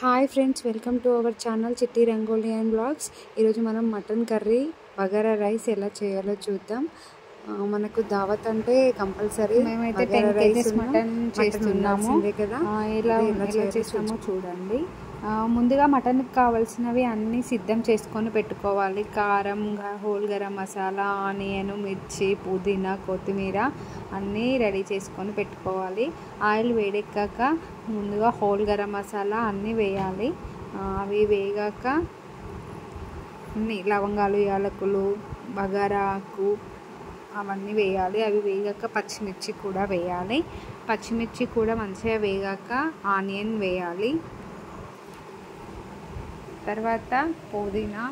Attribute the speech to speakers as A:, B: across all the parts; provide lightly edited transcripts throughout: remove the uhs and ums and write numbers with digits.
A: Hi friends, welcome to our channel చిట్టి rangoli and blogs. ఈరోజు మనం మటన్ కర్రీ బగారా రైస్ ఎలా చేయాలో చూద్దాం. మనకు దావత్ అంటే కంపల్సరీ
B: మేమైతే
A: బగారా
B: 10
A: రైస్
B: kgs మటన్ చేస్తున్నాము.
A: కదా.
B: ఎలా చేస్తామో చూడండి. ముందుగా మటన్కి కావాల్సినవి అన్నీ సిద్ధం చేసుకొని పెట్టుకోవాలి. కారం, హోల్ గరం మసాలా, ఆనియన్, మిర్చి, పుదీనా, కొత్తిమీర అన్నీ రెడీ చేసుకొని పెట్టుకోవాలి. ఆయిల్ వేడెక్కాక ముందుగా హోల్ గరం మసాలా అన్నీ వేయాలి. అవి వేగాక అన్ని లవంగాలు, యాలకులు, బగారా ఆకు అవన్నీ వేయాలి. అవి వేగాక పచ్చిమిర్చి కూడా వేయాలి. పచ్చిమిర్చి కూడా మంచిగా వేగాక ఆనియన్ వేయాలి. తర్వాత పుదీనా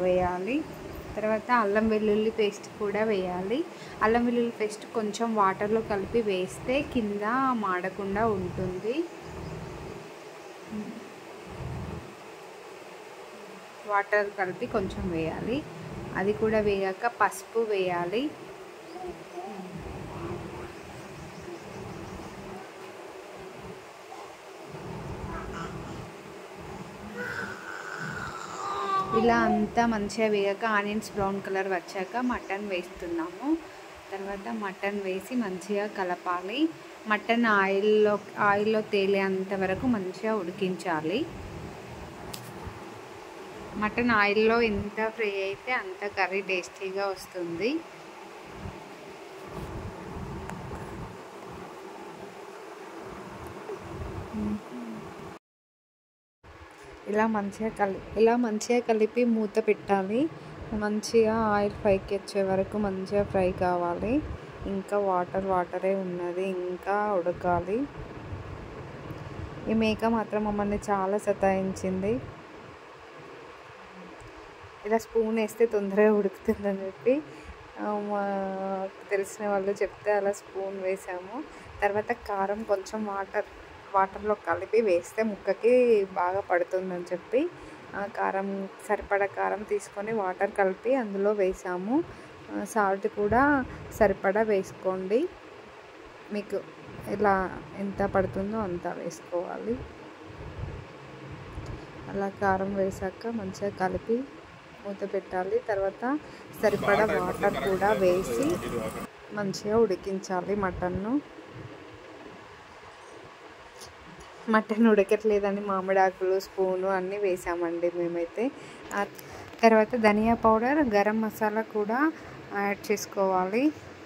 B: వేయాలి. తర్వాత అల్లం వెల్లుల్లి పేస్ట్ కూడా వేయాలి. అల్లం వెల్లుల్లి పేస్ట్ కొంచెం వాటర్లో కలిపి వేస్తే కింద మాడకుండా ఉంటుంది. వాటర్ కలిపి కొంచెం వేయాలి. అది కూడా వేగాక పసుపు వేయాలి. ఇలా అంతా మంచిగా వేగాక ఆనియన్స్ బ్రౌన్ కలర్ వచ్చాక మటన్ వేస్తున్నాము. తర్వాత మటన్ వేసి మంచిగా కలపాలి. మటన్ ఆయిల్లో తేలేంత వరకు మంచిగా ఉడికించాలి. మటన్ ఆయిల్లో ఎంత ఫ్రై అయితే అంత కర్రీ టేస్టీగా వస్తుంది. ఇలా మంచిగా కలిపి మూత పెట్టాలి. మంచిగా ఆయిల్ పైకి వచ్చే వరకు మంచిగా ఫ్రై కావాలి. ఇంకా వాటరే ఉన్నది, ఇంకా ఉడకాలి. ఈ మేక మాత్రం మమ్మల్ని చాలా సతాయించింది. ఇలా స్పూన్ వేస్తే తొందరగా ఉడుకుతుందని చెప్పి తెలిసిన వాళ్ళు చెప్తే అలా స్పూన్ వేసాము. తర్వాత కారం కొంచెం వాటర్లో కలిపి వేస్తే ముక్కకి బాగా పడుతుందని చెప్పి సరిపడా కారం తీసుకొని వాటర్ కలిపి అందులో వేసాము. సాల్ట్ కూడా సరిపడా వేసుకోండి. మీకు ఇలా ఎంత పడుతుందో అంత వేసుకోవాలి. అలా కారం వేసాక మంచిగా కలిపి మూత పెట్టాలి. తర్వాత సరిపడా వాటర్ కూడా వేసి మంచిగా ఉడికించాలి. మటన్ ఉడకట్లేదని మామిడాకులు, స్పూను అన్నీ వేసామండి మేమైతే. తర్వాత ధనియా పౌడర్, గరం మసాలా కూడా యాడ్ చేసుకోవాలి.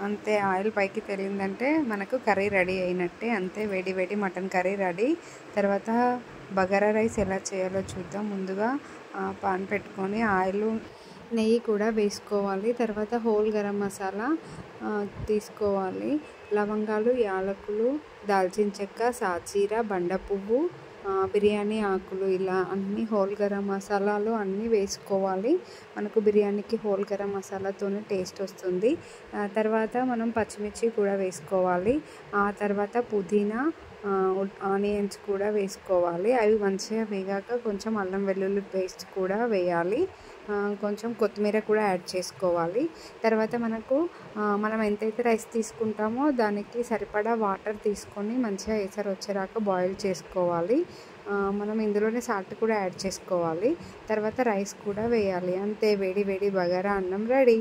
B: అంతే, ఆయిల్ పైకి తెలిందంటే మనకు కర్రీ రెడీ అయినట్టే. అంతే, వేడి మటన్ కర్రీ రెడీ. తర్వాత బగారా రైస్ ఎలా చేయాలో చూద్దాం. ముందుగా పాన్ పెట్టుకొని నెయ్యి కూడా వేసుకోవాలి. తర్వాత హోల్ గరం మసాలా తీసుకోవాలి. లవంగాలు, యాలకులు, దాల్చిన చెక్క, సాజీర, బండ పువ్వు, బిర్యానీ ఆకులు, ఇలా అన్ని హోల్ గరం మసాలాలు అన్నీ వేసుకోవాలి. మనకు బిర్యానీకి హోల్ గరం మసాలాతోనే టేస్ట్ వస్తుంది. తర్వాత మనం పచ్చిమిర్చి కూడా వేసుకోవాలి. ఆ తర్వాత పుదీనా, ఆనియన్స్ కూడా వేసుకోవాలి. అవి మంచిగా వేగాక కొంచెం అల్లం వెల్లుల్లి పేస్ట్ కూడా వేయాలి. కొంచెం కొత్తిమీర కూడా యాడ్ చేసుకోవాలి. తర్వాత మనం ఎంతైతే రైస్ తీసుకుంటామో దానికి సరిపడా వాటర్ తీసుకొని మంచిగా ఎసరు వచ్చేదాకా బాయిల్ చేసుకోవాలి. మనం ఇందులోనే సాల్ట్ కూడా యాడ్ చేసుకోవాలి. తర్వాత రైస్ కూడా వేయాలి. అంతే, వేడి బగారా అన్నం రెడీ.